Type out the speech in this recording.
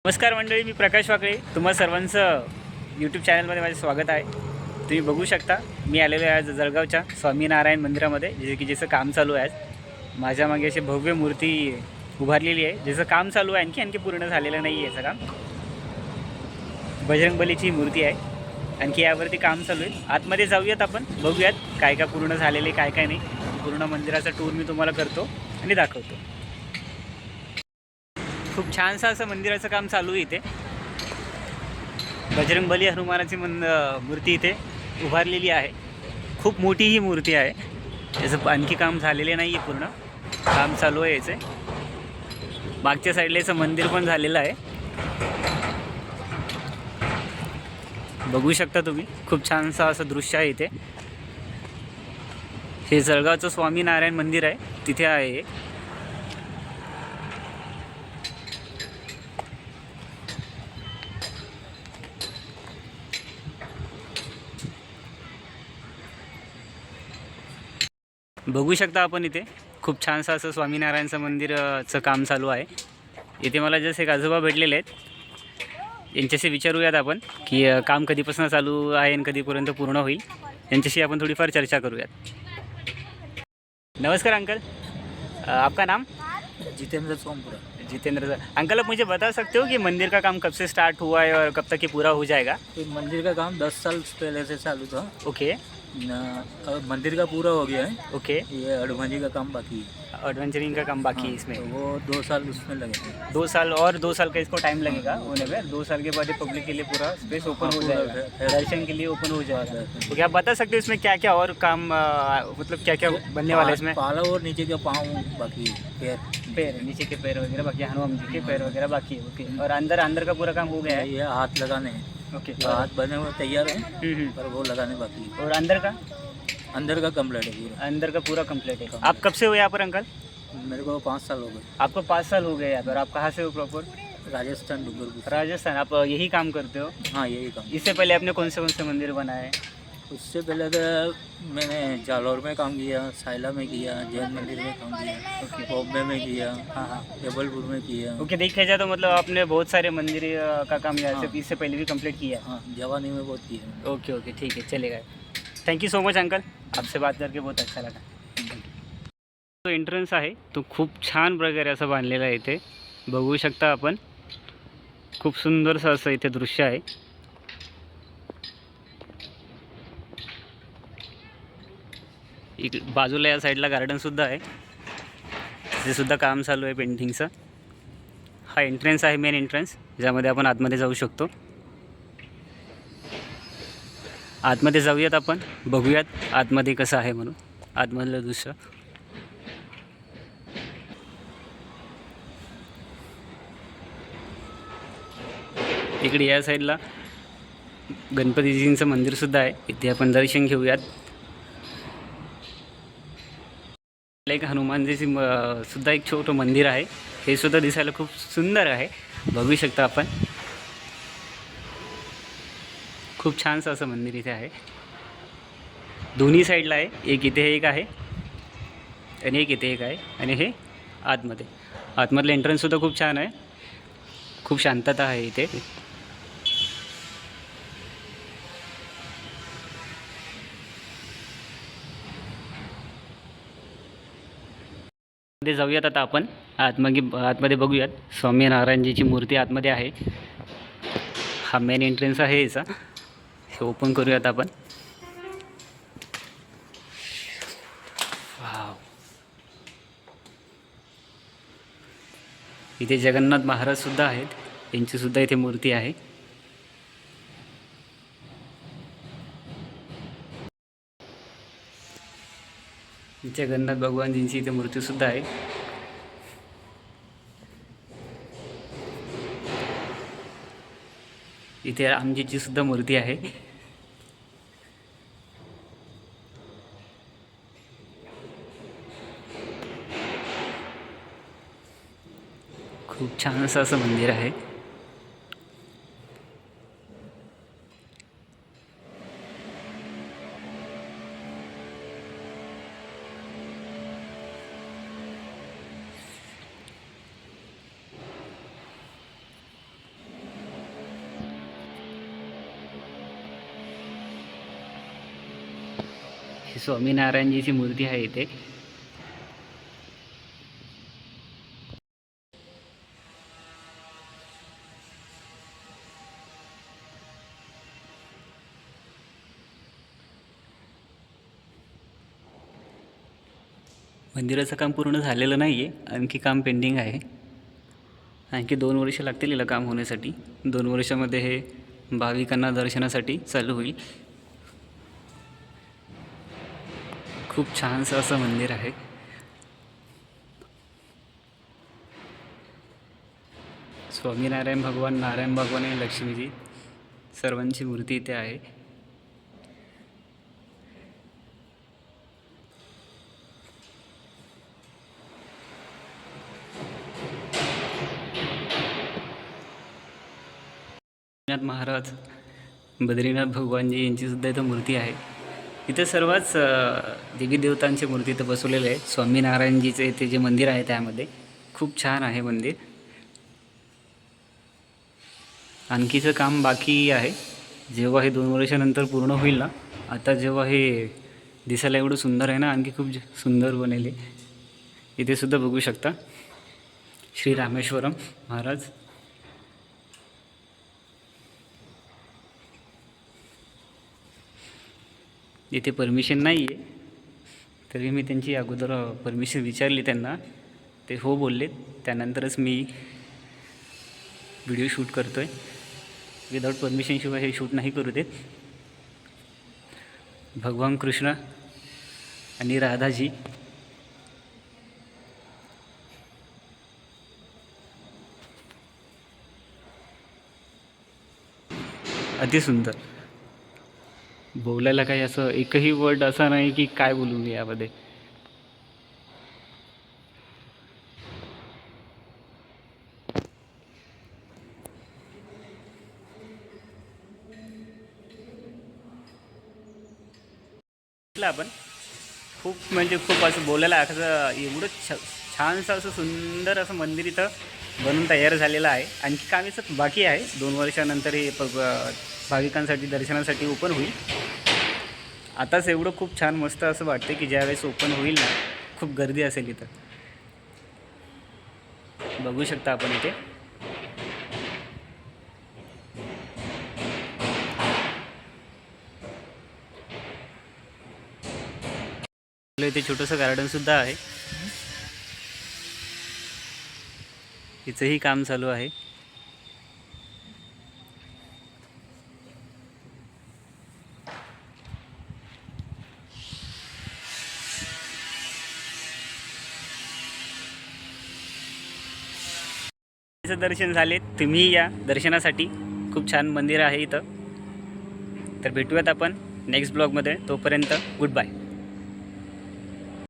नमस्कार मंडळी, मी प्रकाश वाकळे. तुम्हा सर्वांचं यूट्यूब चॅनलमध्ये माझे स्वागत आहे. तुम्ही बघू शकता मी आलेलो आहे आज जळगावच्या स्वामीनारायण मंदिरामध्ये, ज्याचं काम चालू आहे. आज माझ्या मागे अशी भव्य मूर्ती उभारलेली आहे, ज्याचं काम चालू आहे. आणखी पूर्ण झालेलं नाही आहे याचं काम. बजरंगबलीची मूर्ती आहे. आणखी यावरती काम चालू आहे. आतमध्ये जाऊयात, आपण बघूयात काय काय पूर्ण झालेले, काय काय नाही. पूर्ण मंदिराचा टूर मी तुम्हाला करतो आणि दाखवतो. खूप छानसं असं मंदिराचं काम चालू आहे इथे. बजरंगबली हनुमानाची मूर्ती इथे उभारलेली आहे. खूप मोठी ही मूर्ती आहे. याचं आणखी काम झालेले नाही आहे, पूर्ण काम चालू आहे याचे. मागच्या साईडला याचं मंदिर पण झालेलं आहे, बघू शकता तुम्ही. खूप छानसं असं दृश्य आहे इथे. हे जळगावचं स्वामीनारायण मंदिर आहे, तिथे आहे हे. बघू शकता आपण इथे खूप छानसं असं स्वामीनारायणचं मंदिरचं काम चालू आहे. इथे मला जसं एक आजोबा भेटलेले आहेत, यांच्याशी विचारूयात आपण की काम कधीपासून चालू आहे आणि कधीपर्यंत पूर्ण होईल. यांच्याशी आपण थोडीफार चर्चा करूयात. नमस्कार अंकल, आपका नाम? जितेंद्र सोमपुरा। जितेंद्र सर। अंकल, आप मुझे बता सकते हो कि मंदिर का काम कब से स्टार्ट हुआ है और कब तक ये पूरा हो जाएगा? ये मंदिर का काम 10 साल पहले से चालू था। ओके अब मंदिर का पूरा हो गया है। ओके। ये अडभंजी का काम बाकी है। एडवेंचरिंग का काम बाकी है हाँ, इसमें। तो वो 2 साल उसमें लगे। 2 साल और 2 साल का इसको टाइम लगेगा होने में। 2 साल के बाद ये पब्लिक के लिए पूरा स्पेस ओपन हो पूरा जाएगा, दर्शन के लिए ओपन हो जाएगा। हाँ, तो क्या आप बता सकते हो इसमें क्या क्या और काम, मतलब क्या क्या बनने वाला है इसमें? पाला और नीचे का पाँव बाकी है, पैर। पैर, नीचे के पैर वगैरह बाकी, हनुमान जी के पैर वगैरह बाकी है। ओके। और अंदर अंदर का पूरा काम हो गया है? ये हाथ लगाने हैं। ओके। ये हाथ बने हुए तैयार हैं, पर वो लगाने बाकी है। और अंदर का? अंदर का कम्प्लीट है पूरा। अंदर का पूरा कंप्लीट है। आप कब से हो यहाँ पर अंकल? मेरे को 5 साल हो गए। आपको 5 साल हो गए यहाँ पर। आप कहाँ से हो प्रॉपर? राजस्थान डूंगरपुर। राजस्थान। आप यही काम करते हो? हाँ, यही काम। इससे पहले आपने कौन से मंदिर बनाए? उससे पहले तो मैंने जालौर में काम किया, साइला में किया, जैन मंदिर में काम किया, बॉम्बे में किया, हाँ हाँ। जबलपुर में किया। ओके, देखा जाए तो मतलब आपने बहुत सारे मंदिर का काम यहाँ से हाँ। इससे पहले भी कंप्लीट किया है? हाँ, जवानी में बहुत किया। ओके ओके, ठीक है, चलेगा। Thank you so much uncle, आपसे बात करके बहुत अच्छा लगा। जो एंट्रन्स आहे तो खूप छान प्रकारे असं बांधलेला आहे इथे, बघू शकता आपण. खूप सुंदरसं असं इथे दृश्य आहे. एक बाजूला या साईडला गार्डनसुद्धा आहे, तिथे सुद्धा काम चालू आहे पेंटिंगचं. हा एंट्रन्स आहे, मेन एंट्रन्स, ज्यामध्ये आपण आतमध्ये जाऊ शकतो. आतमध्ये जाऊयात, आपण बघूयात आतमध्ये कसं आहे म्हणून, आतमधलं दृश्य. इकडे या साईडला गणपतीजींचं मंदिरसुद्धा आहे, इथे आपण दर्शन घेऊयात. एक हनुमानजीची सुद्धा एक छोटं मंदिर आहे, हे सुद्धा दिसायला खूप सुंदर आहे, बघू शकता आपण. खूप छानसं असं मंदिर इथे आहे. दोन्ही साईडला आहे, एक इथे एक आहे आणि एक इथे एक आहे. आणि हे आतमधलं एंट्रन्ससुद्धा खूप छान आहे, खूप शांतता आहे इथे. मध्ये जाऊयात आता आपण, आतमध्ये बघूयात. स्वामीनारायणजीची मूर्ती आतमध्ये आहे. हा मेन एंट्रन्स आहे याचा, हे ओपन करूयात आपण. वाव, इथे जगन्नाथ महाराजसुद्धा आहेत, यांचीसुद्धा इथे मूर्ती आहे. जगन्नाथ भगवानजींची इथे मूर्तीसुद्धा आहे. इथे रामजीची सुद्धा मूर्ती आहे. खूप छान असं मंदिर आहे. ही स्वामीनारायणजीची मूर्ती आहे इथे. मंदिराचं काम पूर्ण झालेलं नाही आहे, आणखी काम पेंडिंग आहे. आणखी 2 वर्ष लागतील याला काम होण्यासाठी. 2 वर्षामध्ये हे भाविकांना दर्शनासाठी चालू होईल. खूप छानसं असं मंदिर आहे. स्वामीनारायण भगवान, नारायण भगवान आणि लक्ष्मीजी सर्वांची मूर्ती इथे आहे. बद्रीनाथ महाराज, बद्रीनाथ भगवानजी यांची सुद्धा इथं मूर्ती आहे. इथं सर्वच देवी देवतांची मूर्ती इथं बसवलेले आहे. स्वामीनारायणजीचे इथे जे मंदिर आहे त्यामध्ये खूप छान आहे मंदिर. आणखीचं काम बाकी आहे. जेव्हा हे 2 वर्षानंतर पूर्ण होईल ना, आता जेव्हा हे दिसायला एवढं सुंदर आहे ना, आणखी खूप सुंदर बनेल. इथे सुद्धा बघू शकता श्री रामेश्वरम महाराज. इथे परमिशन नाही आहे, तरी मी त्यांची अगोदर परमिशन विचारली त्यांना. ते हो बोलले. त्यानंतरच मी व्हिडिओ शूट करतो आहे. विदाऊट परमिशनशिवाय हे शूट नाही करू देत. भगवान कृष्ण आणि राधाजी अतिसुंदर. बोलायला काही असं एकही वर्ड असा नाही की काय बोलू मी यामध्ये. आपण खूप म्हणजे खूप असं बोलायला असं एवढं छानसं असं सुंदर असं मंदिर इथं बनून तयार झालेलं आहे. आणखी काम असं बाकी आहे. 2 वर्षानंतर हे भाविकांसाठी दर्शनासाठी ओपन होईल. आताच एवढं खूप छान मस्त असं वाटतं की ज्यावेळेस ओपन होईल ना, खूप गर्दी असेल इथं. बघू शकता आपण इथे. इथे छोटंसं गार्डनसुद्धा आहे. इथंही काम चालू आहे. दर्शन झाले. तुम्ही या दर्शनासाठी. खूप छान मंदिर आहे इथं. तर भेटूयात आपण नेक्स्ट ब्लॉगमध्ये. तोपर्यंत गुड बाय.